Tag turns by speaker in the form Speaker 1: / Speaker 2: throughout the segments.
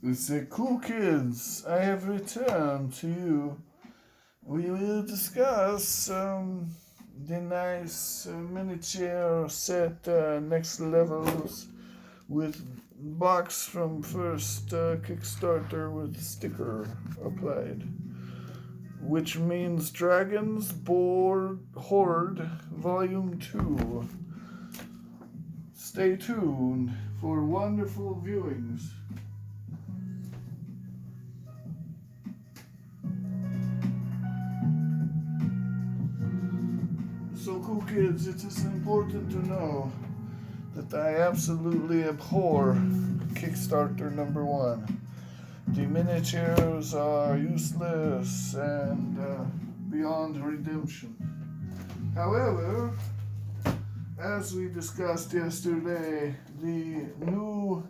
Speaker 1: The cool kids, I have returned to you. We will discuss the nice miniature set next levels with box from first Kickstarter with sticker applied, which means Dragons Board Horde Volume 2. Stay tuned for wonderful viewings. So cool kids, it is important to know that I absolutely abhor Kickstarter number 1. The miniatures are useless and beyond redemption. However, as we discussed yesterday, the new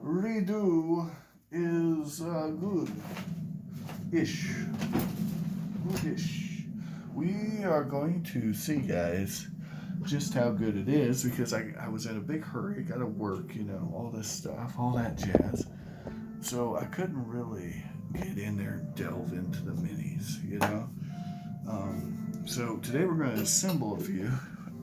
Speaker 1: redo is good-ish. Good-ish. We are going to see, guys, just how good it is, because I was in a big hurry, got to work, all this stuff, all that jazz. So I couldn't really get in there and delve into the minis, So today we're going to assemble a few.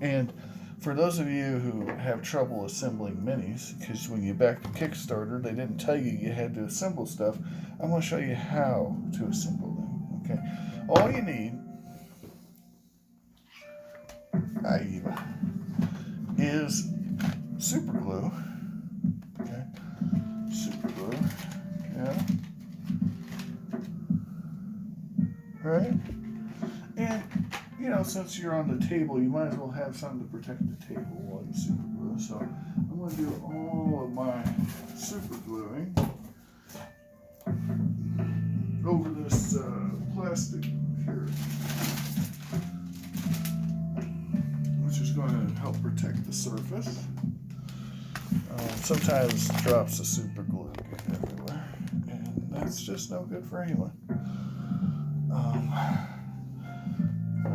Speaker 1: And for those of you who have trouble assembling minis, because when you back to Kickstarter, they didn't tell you had to assemble stuff, I'm going to show you how to assemble them, okay? All you need is super glue. Okay, super glue. Yeah. Right? And since you're on the table, you might as well have something to protect the table while you super glue. So I'm going to do all of my super gluing over this plastic here, which is going to help protect the surface. Sometimes drops of super glue get everywhere, and that's just no good for anyone.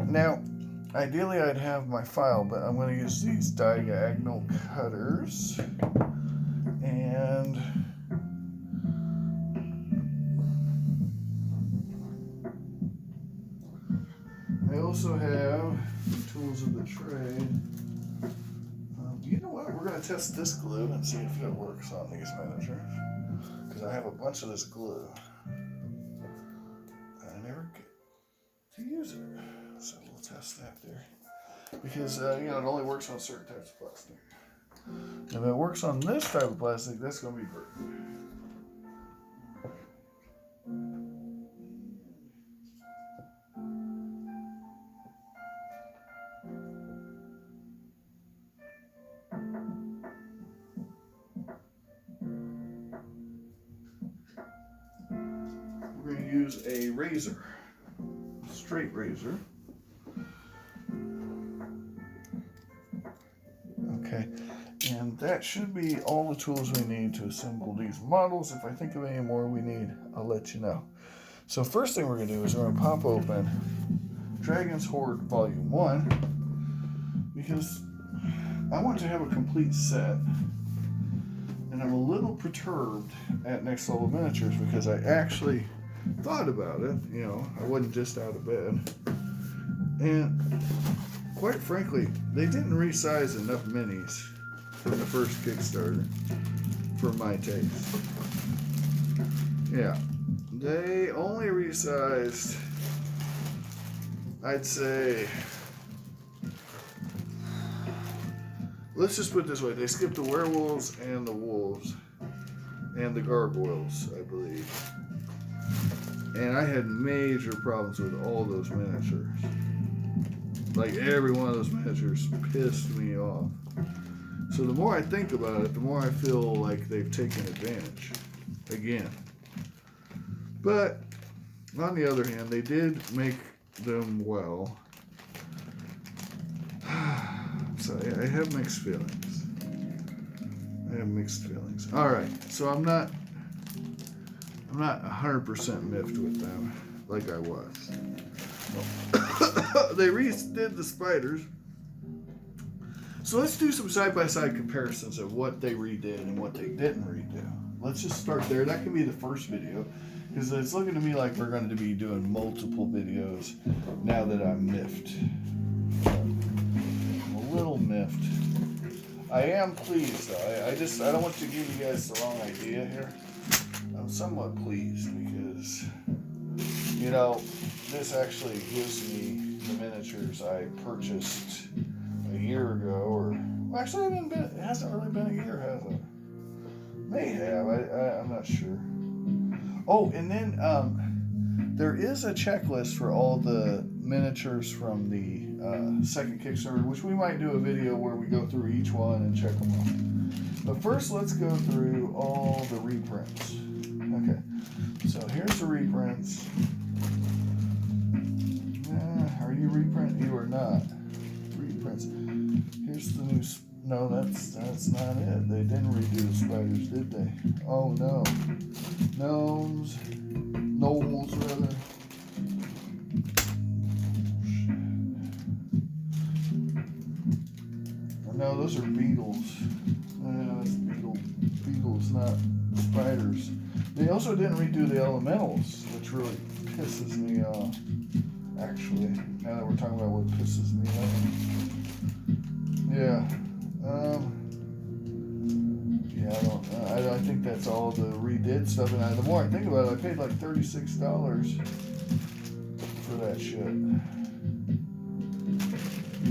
Speaker 1: Now, ideally I'd have my file, but I'm going to use these diagonal cutters, and I also have the tools of the trade. You know what? We're going to test this glue and see if it works on these miniatures, because I have a bunch of this glue. I never get to use it, so we'll test that there. Because, it only works on certain types of plastic. If it works on this type of plastic, that's going to be perfect. We're going to use a razor, straight razor. Okay, and that should be all the tools we need to assemble these models. If I think of any more we need, I'll let you know. So first thing we're going to do is we're going to pop open Dragon's Horde Volume 1, because I want to have a complete set. And I'm a little perturbed at Next Level Miniatures because I actually thought about it. I wasn't just out of bed. And quite frankly, they didn't resize enough minis in the first Kickstarter for my taste. Yeah, they only resized, I'd say, let's just put it this way, they skipped the werewolves and the wolves and the gargoyles, I believe. And I had major problems with all those miniatures. Like, every one of those miniatures pissed me off. So the more I think about it, the more I feel like they've taken advantage again. But on the other hand, they did make them well. So yeah, I have mixed feelings. All right, so I'm not 100% miffed with them like I was. They redid the spiders. So let's do some side-by-side comparisons of what they redid and what they didn't redo. let's just start there. That can be the first video, because it's looking to me like we're going to be doing multiple videos now that I'm miffed. I'm a little miffed. I am pleased though. I don't want to give you guys the wrong idea here. I'm somewhat pleased because, you know, this actually gives me the miniatures I purchased a year ago, or well, actually it hasn't really been a year, has it? May have. I'm not sure. Oh, and then there is a checklist for all the miniatures from the second Kickstarter, which we might do a video where we go through each one and check them off. But first, let's go through all the reprints. Okay, so here's the reprints. Are you reprint? You are not. Reprints. Here's the new. No, that's not it. They didn't redo the spiders, did they? Oh no. Gnomes rather. No, those are beetles. That's beetles, not spiders. They also didn't redo the elementals, which really pisses me off. Actually, now that we're talking about what pisses me off. Yeah. I think that's all the redid stuff. And the more I think about it, I paid like $36 for that shit.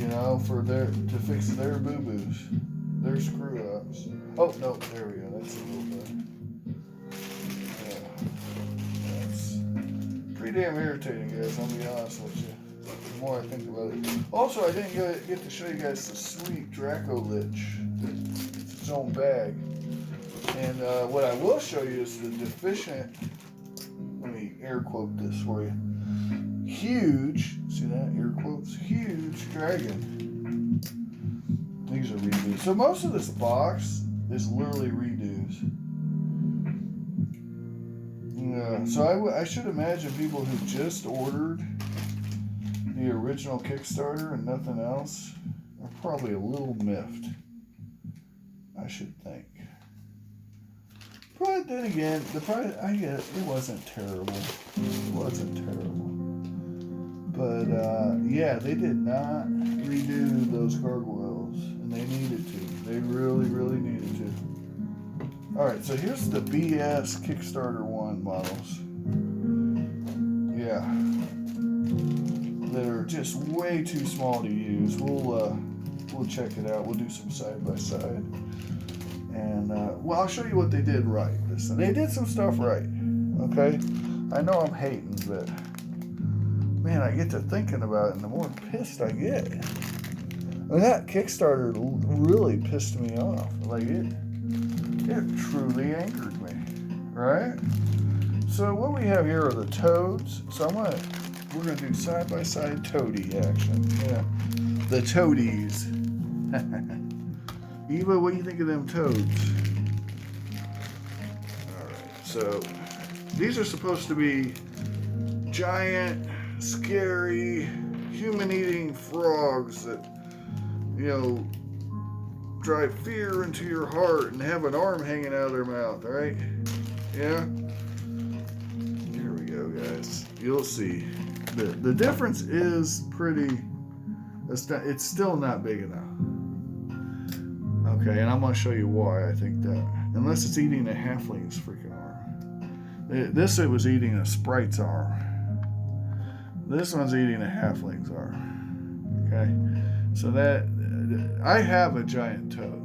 Speaker 1: You know, to fix their boo-boos, their screw-ups. Oh, no, there we go. That's a little better. Yeah. That's pretty damn irritating, guys. I'll be honest with you. The more I think about it. Also, I didn't get to show you guys the sweet Draco Lich. It's its own bag. And what I will show you is the deficient, let me air quote this for you. Huge, see that, air quotes, huge dragon. These are redos. So most of this box is literally redos. Yeah, so I should imagine people who just ordered the original Kickstarter and nothing else are probably a little miffed, I should think. But then again, the price, I get it wasn't terrible. It wasn't terrible. But, yeah, they did not redo those gargoyles, and they needed to. They really, really needed to. Alright, so here's the BS Kickstarter 1 models. Yeah. That are just way too small to use. We'll check it out. We'll do some side-by-side. And, well, I'll show you what they did right. Listen, they did some stuff right, okay? I know I'm hating, but, man, I get to thinking about it, and the more pissed I get. And that Kickstarter really pissed me off. Like, it truly angered me, right? So what we have here are the toads. So we're going to do side-by-side toady action. Yeah, the toadies. Eva, what do you think of them toads? Alright, so these are supposed to be giant, scary, human-eating frogs that, you know, drive fear into your heart and have an arm hanging out of their mouth, right? Yeah? Here we go, guys. You'll see. The difference is pretty... It's still not big enough. Okay, and I'm going to show you why I think that. Unless it's eating a halfling's freaking arm. This, it was eating a sprite's arm. This one's eating a halfling's arm. Okay, so that... I have a giant toad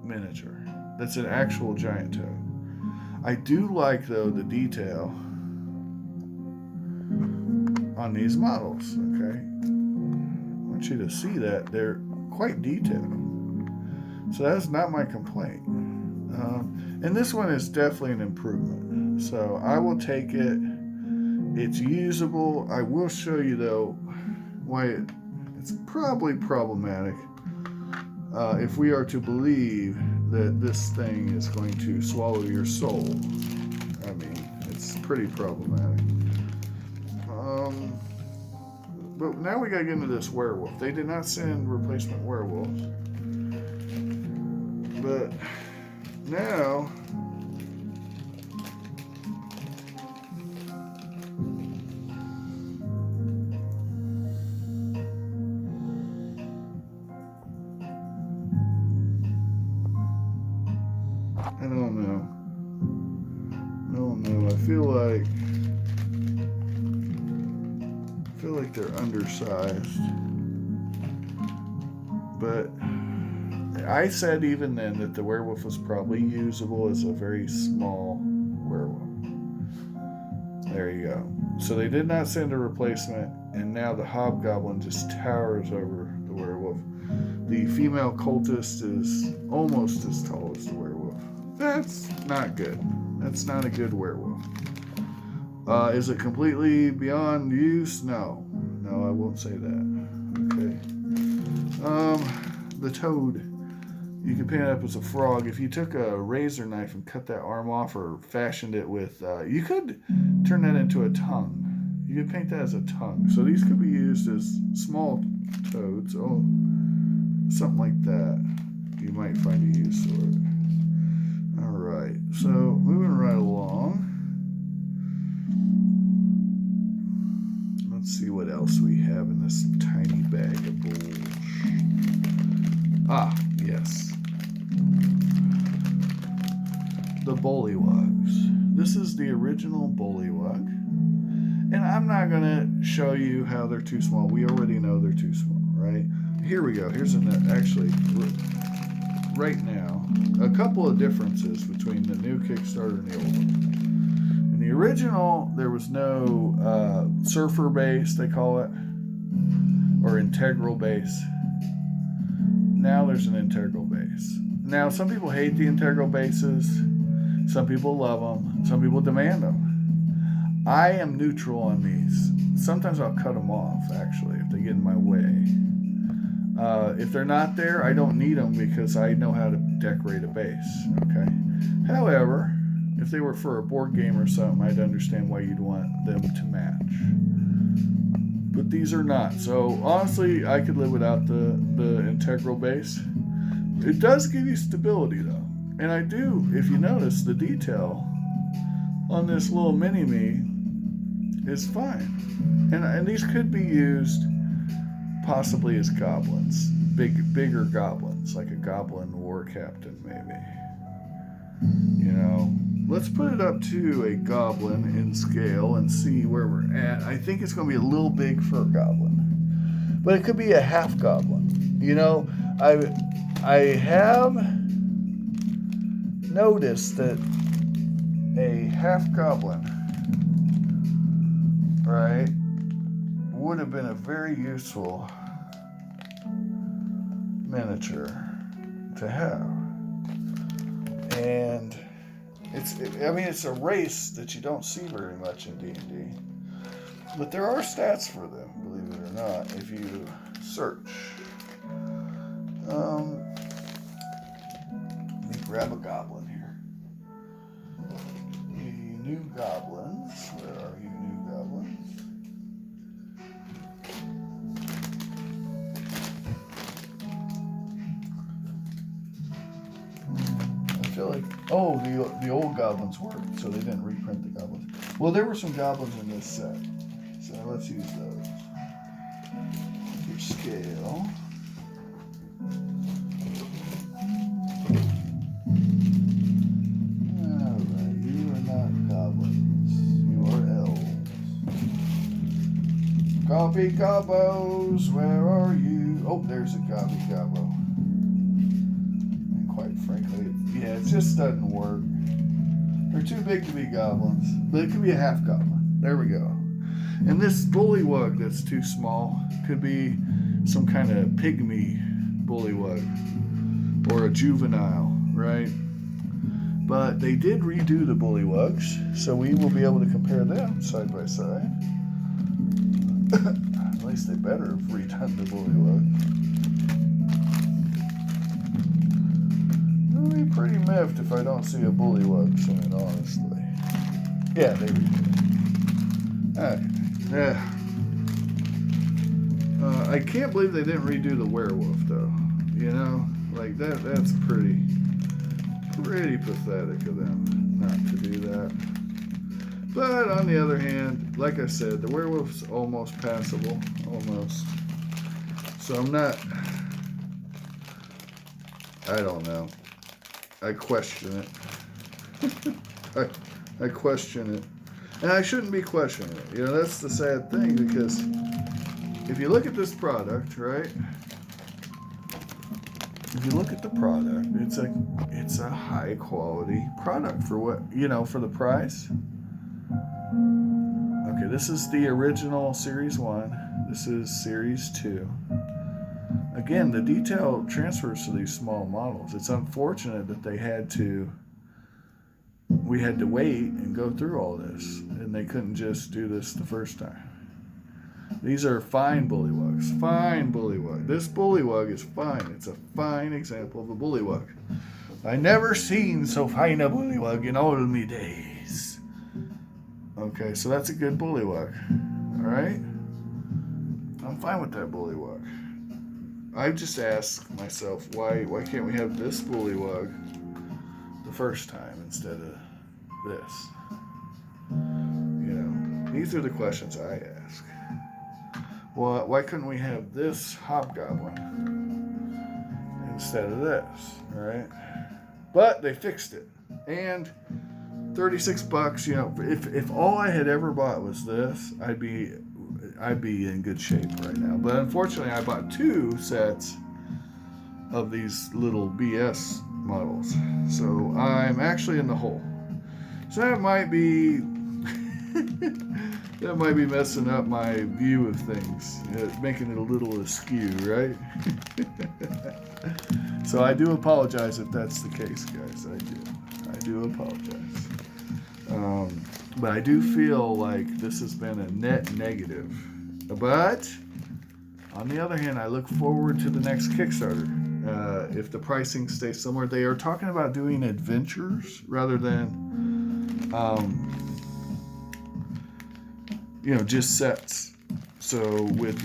Speaker 1: miniature. That's an actual giant toad. I do like, though, the detail on these models, okay? I want you to see that. They're quite detailed. So that's not my complaint. And this one is definitely an improvement. So I will take it. It's usable. I will show you, though, why it's probably problematic if we are to believe that this thing is going to swallow your soul. I mean, it's pretty problematic. But now we gotta get into this werewolf. They did not send replacement werewolves. But now feel like they're undersized. But I said even then that the werewolf was probably usable as a very small werewolf. There you go. So they did not send a replacement, and now the hobgoblin just towers over the werewolf. The female cultist is almost as tall as the werewolf. That's not good. That's not a good werewolf. Is it completely beyond use? No. No, I won't say that. Okay. The toad. You can paint it up as a frog. If you took a razor knife and cut that arm off or fashioned it with, you could turn that into a tongue. You could paint that as a tongue. So these could be used as small toads. Oh, something like that. You might find a use for it. All right. So moving right along. Let's see what else we have in this tiny bag of bullshit. Ah, yes. The bullywugs. This is the original bullywug. And I'm not going to show you how they're too small. We already know they're too small, right? Here we go. Here's actually, right now, a couple of differences between the new Kickstarter and the old one. In the original, there was no surfer base, they call it, or integral base. Now there's an integral base. Now, some people hate the integral bases. Some people love them. Some people demand them. I am neutral on these. Sometimes I'll cut them off, actually, if they get in my way. If they're not there, I don't need them because I know how to decorate a base, okay? However, if they were for a board game or something, I'd understand why you'd want them to match. But these are not. So, honestly, I could live without the integral base. It does give you stability, though. And I do, if you notice, the detail on this little mini-me is fine. And these could be used possibly as goblins. Bigger goblins, like a goblin war captain, maybe. You know, let's put it up to a goblin in scale and see where we're at. I think it's going to be a little big for a goblin. But it could be a half goblin. You know, I have noticed that a half goblin, right, would have been a very useful miniature to have. And it's a race that you don't see very much in D&D. But there are stats for them, believe it or not, if you search. Let me grab a goblin here. The new goblins. Where are you, new goblins? I feel like, oh, the old goblins worked, so they didn't reprint the goblins. Well, there were some goblins in this set, so let's use those. Your scale. Alright, you are not goblins. You are elves. Gobby gobbos, where are you? Oh, there's a gobby gobbo. And quite frankly, it just doesn't work. They're too big to be goblins, but it could be a half goblin. There we go. And this bullywug that's too small could be some kind of pygmy bullywug or a juvenile, right? But they did redo the bullywugs, so we will be able to compare them side by side. At least they better have redone the bullywug. I'll be pretty miffed if I don't see a bullywug soon, honestly. Yeah, they redid it. Alright. Yeah. I can't believe they didn't redo the werewolf, though. You know? Like, that's pretty pathetic of them not to do that. But on the other hand, like I said, the werewolf's almost passable. Almost. So I'm not... I don't know. I question it. I question it. And I shouldn't be questioning it. You know, that's the sad thing, because if you look at this product, right? If you look at the product, it's a high quality product for what, you know, for the price. Okay, this is the original Series 1. This is Series 2. Again, the detail transfers to these small models. It's unfortunate that we had to wait and go through all this, and they couldn't just do this the first time. These are fine bullywugs. Fine bullywug. This bullywug is fine. It's a fine example of a bullywug. I never seen so fine a bullywug in all of me days. Okay, so that's a good bullywug. All right? I'm fine with that bullywug. I just ask myself, why can't we have this bullywug the first time instead of this? You know, these are the questions I ask. Well, why couldn't we have this hobgoblin instead of this, right? But they fixed it. And $36, you know, if all I had ever bought was this, I'd be in good shape right now. But unfortunately, I bought 2 sets of these little BS models. So I'm actually in the hole. So that might be that might be messing up my view of things, making it a little askew, right? So I do apologize if that's the case, guys. I do apologize. But I do feel like this has been a net negative. But on the other hand, I look forward to the next Kickstarter. If the pricing stays similar, they are talking about doing adventures rather than, you know, just sets. So with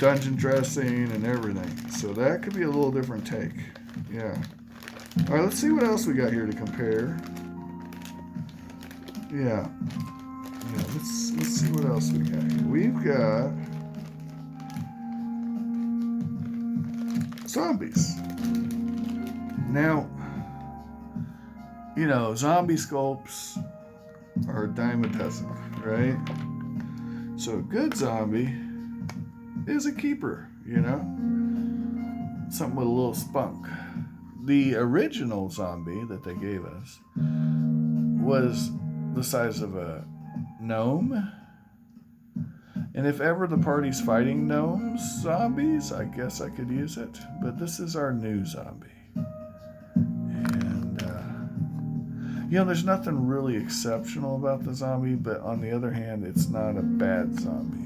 Speaker 1: dungeon dressing and everything. So that could be a little different take. Yeah. All right, let's see what else we got here to compare. Yeah. Let's see what else we got here. We've got zombies. Now, you know, zombie sculpts are a dime a dozen, right? So a good zombie is a keeper, you know? Something with a little spunk. The original zombie that they gave us was the size of a gnome. And if ever the party's fighting zombies, I guess I could use it. But this is our new zombie. And, you know, there's nothing really exceptional about the zombie, but on the other hand, it's not a bad zombie.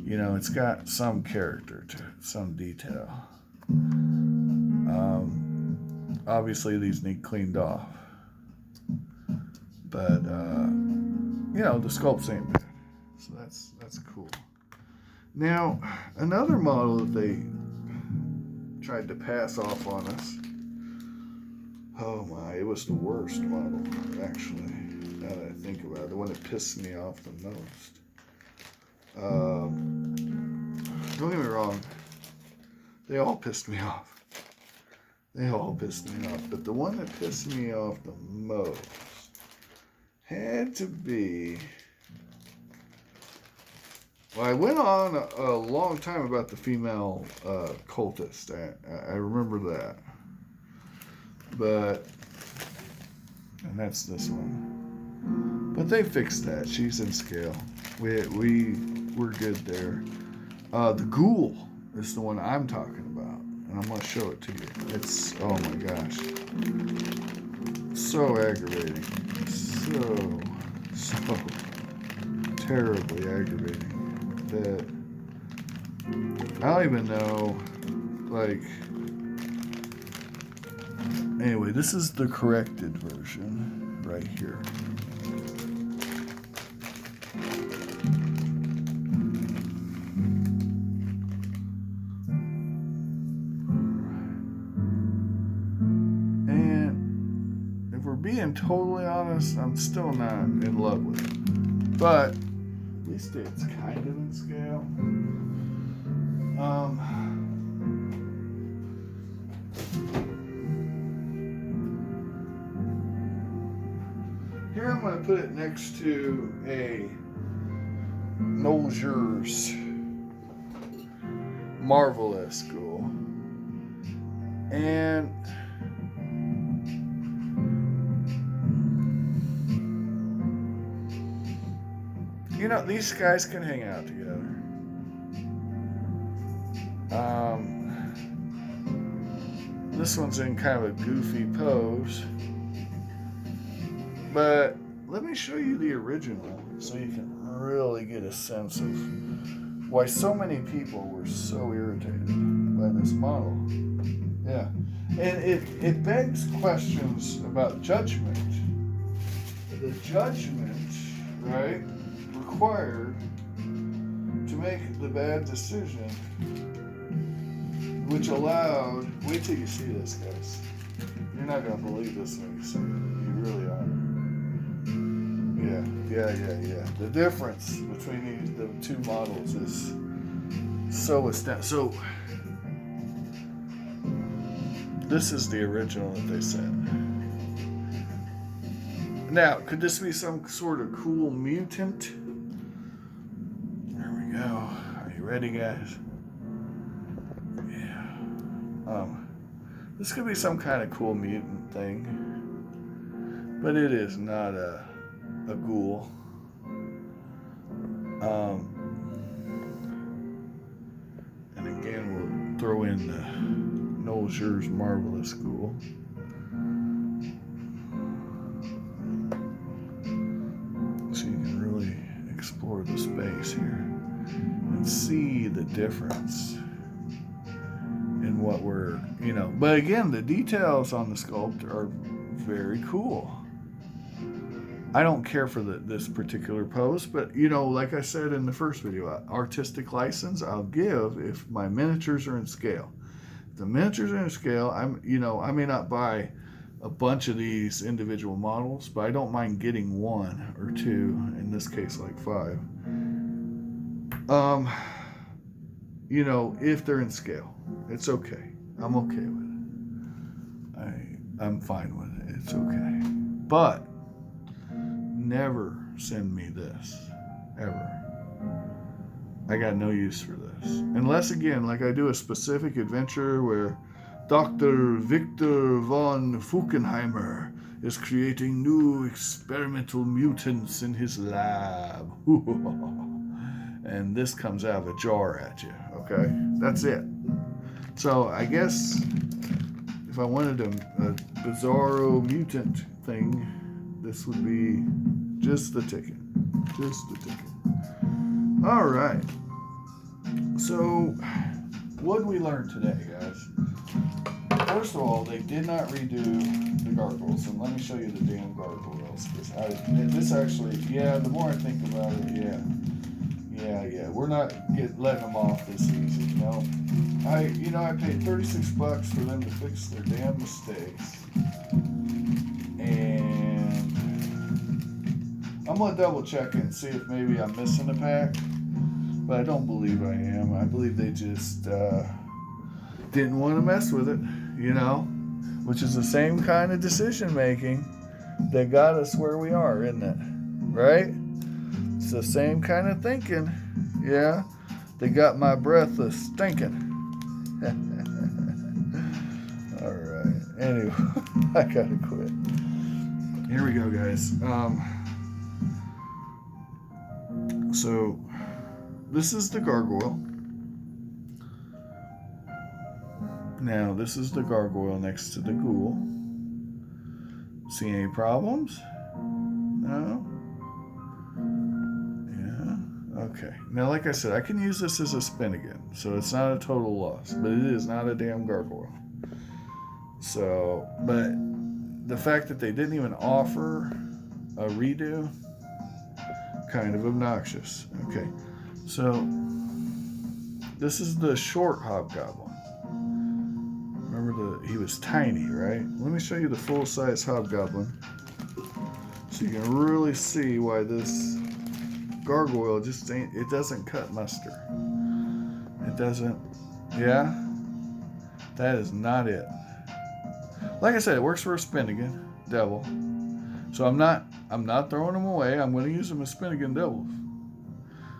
Speaker 1: You know, it's got some character to it, some detail. Obviously, these need cleaned off. But, you know, the sculpts ain't bad. So that's cool. Now, another model that they tried to pass off on us. Oh my, it was the worst model, actually. Now that I think about it, the one that pissed me off the most. Don't get me wrong, they all pissed me off. But the one that pissed me off the most had to be... Well, I went on a long time about the female cultist. I remember that. And that's this one. But they fixed that. She's in scale. We're good there. The ghoul is the one I'm talking about. And I'm going to show it to you. It's, oh my gosh. So aggravating. So terribly aggravating. That I don't even know, like, anyway, this is the corrected version right here. And if we're being totally honest, I'm still not in love with it, but at least it's kind of in scale. Here I'm going to put it next to a Nolger's Marvelous Ghoul. And you know, these guys can hang out together. This one's in kind of a goofy pose. But let me show you the original so you can really get a sense of why so many people were so irritated by this model. Yeah. And it begs questions about judgment. The judgment, right, required to make the bad decision, which allowed, wait till you see this, guys. You're not going to believe this when you see it. You really are. Yeah. The difference between the two models is so astounding. So, this is the original that they sent. Now, could this be some sort of cool mutant? There we go. Are you ready, guys? Yeah. This could be some kind of cool mutant thing, but it is not a ghoul. And again, we'll throw in the Nolger's Marvelous Ghoul. So you can really explore the space here and see the difference in what we're, you know. But again, the details on the sculpt are very cool. I don't care for this particular pose, but you know, like I said in the first video, artistic license I'll give if my miniatures are in scale. If the miniatures are in scale, I may not buy a bunch of these individual models, but I don't mind getting one or two, in this case like 5. You know, if they're in scale, it's okay. I'm okay with it. I'm fine with it. It's okay. But never send me this, ever. I got no use for this. Unless, again, like I do a specific adventure where Dr. Victor von Fuchenheimer is creating new experimental mutants in his lab. And this comes out of a jar at you, okay? That's it. So I guess if I wanted a bizarro mutant thing, this would be just the ticket. Just the ticket. All right. So, what did we learn today, guys? First of all, they did not redo the gargoyles. And let me show you the damn gargoyles. This actually, yeah, the more I think about it, yeah. We're not letting them off this easy. No. I paid $36 for them to fix their damn mistakes. And I'm going to double check it and see if maybe I'm missing a pack. But I don't believe I am. I believe they just didn't want to mess with it, you know, which is the same kind of decision making that got us where we are, isn't it? Right? It's the same kind of thinking. Yeah. They got my breath stinking. All right. Anyway, I gotta quit. Here we go, guys. So this is the gargoyle. Now this is the gargoyle next to the ghoul. See any problems? No? Yeah. Okay. Now, like I said, I can use this as a spin again, so it's not a total loss, but it is not a damn gargoyle. So, but the fact that they didn't even offer a redo, kind of obnoxious. Okay, so this is the short hobgoblin. Remember, he was tiny, right? Let me show you the full-size hobgoblin so you can really see why this gargoyle just ain't, it doesn't cut mustard. It doesn't, yeah? That is not it. Like I said, it works for a Spinnigan devil. So I'm not I'm not throwing them away. I'm going to use them as Spin Again Devils.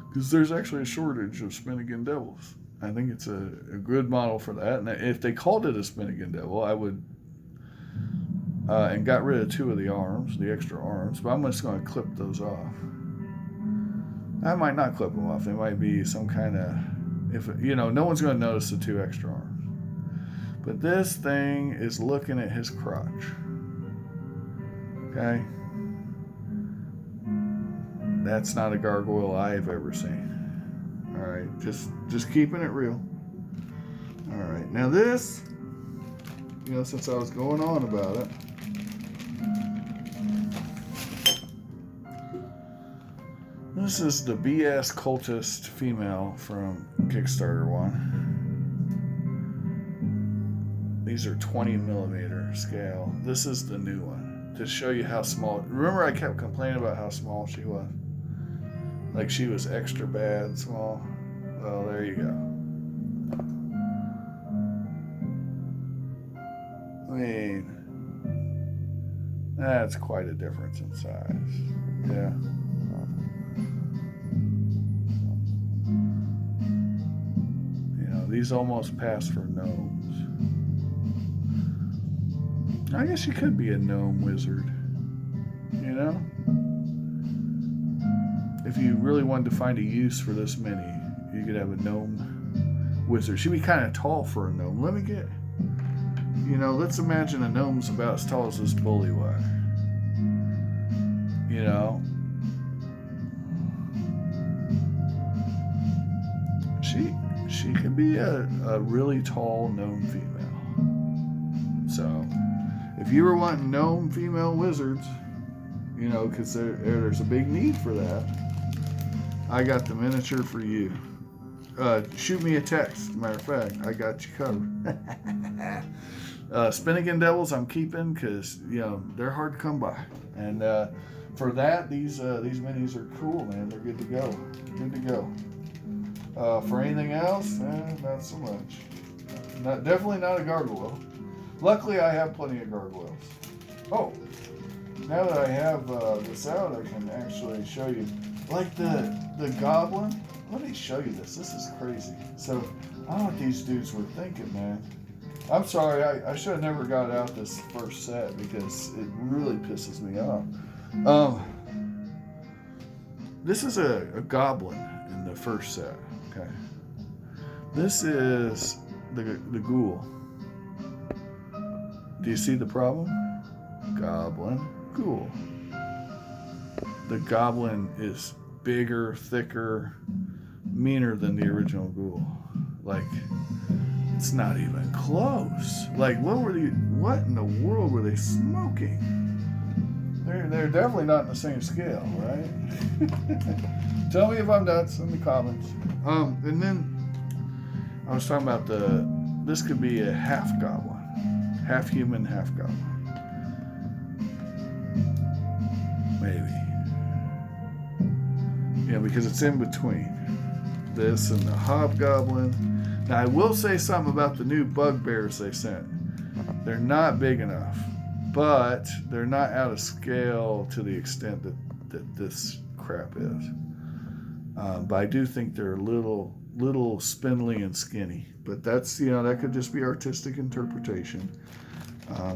Speaker 1: Because there's actually a shortage of Spin Again Devils. I think it's a good model for that. And if they called it a Spin Again Devil, I would... and got rid of 2 of the arms, the extra arms. But I'm just going to clip those off. I might not clip them off. They might be some kind of... no one's going to notice the 2 extra arms. But this thing is looking at his crotch. Okay? That's not a gargoyle I've ever seen. Alright, just keeping it real. Alright, now this, since I was going on about it, this is the BS Cultist female from Kickstarter one. These are 20 millimeter scale. This is the new one to show you how small. Remember, I kept complaining about how small she was. Like she was extra bad small. Well, there you go. I mean, that's quite a difference in size. Yeah. These almost pass for gnomes. I guess you could be a gnome wizard. If you really wanted to find a use for this mini, you could have a gnome wizard. She'd be kind of tall for a gnome. Let's imagine a gnome's about as tall as this bullywug. She could be a really tall gnome female. So, if you were wanting gnome female wizards, because there's a big need for that, I got the miniature for you. Shoot me a text. Matter of fact, I got you covered. Spin Again Devils I'm keeping because they're hard to come by, and for that these minis are cool, man. They're good to go. Good to go. For anything else, not so much. Definitely not a gargoyle. Luckily, I have plenty of gargoyles. Oh, now that I have this out, I can actually show you. Like the goblin. Let me show you this. This is crazy. So, I don't know what these dudes were thinking, man. I'm sorry, I should have never got out this first set because it really pisses me off. This is a goblin in the first set. Okay. This is the ghoul. Do you see the problem? Goblin, ghoul. The goblin is bigger, thicker, meaner than the original ghoul. Like, it's not even close. Like, what in the world were they smoking? They're definitely not in the same scale, right? Tell me if I'm nuts in the comments. And then I was talking about this could be a half goblin, half human, half goblin. Maybe. Because it's in between this and the hobgoblin. Now I will say something about the new bugbears they sent. They're not big enough, but they're not out of scale to the extent that this crap is. But I do think they're a little spindly and skinny. But that's, that could just be artistic interpretation.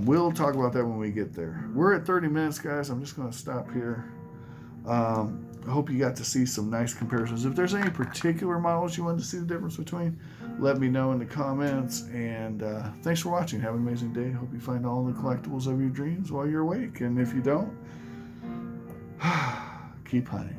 Speaker 1: We'll talk about that when we get there. We're at 30 minutes, guys. I'm just going to stop here. I hope you got to see some nice comparisons. If there's any particular models you wanted to see the difference between, let me know in the comments. And thanks for watching. Have an amazing day. Hope you find all the collectibles of your dreams while you're awake. And if you don't, keep hunting.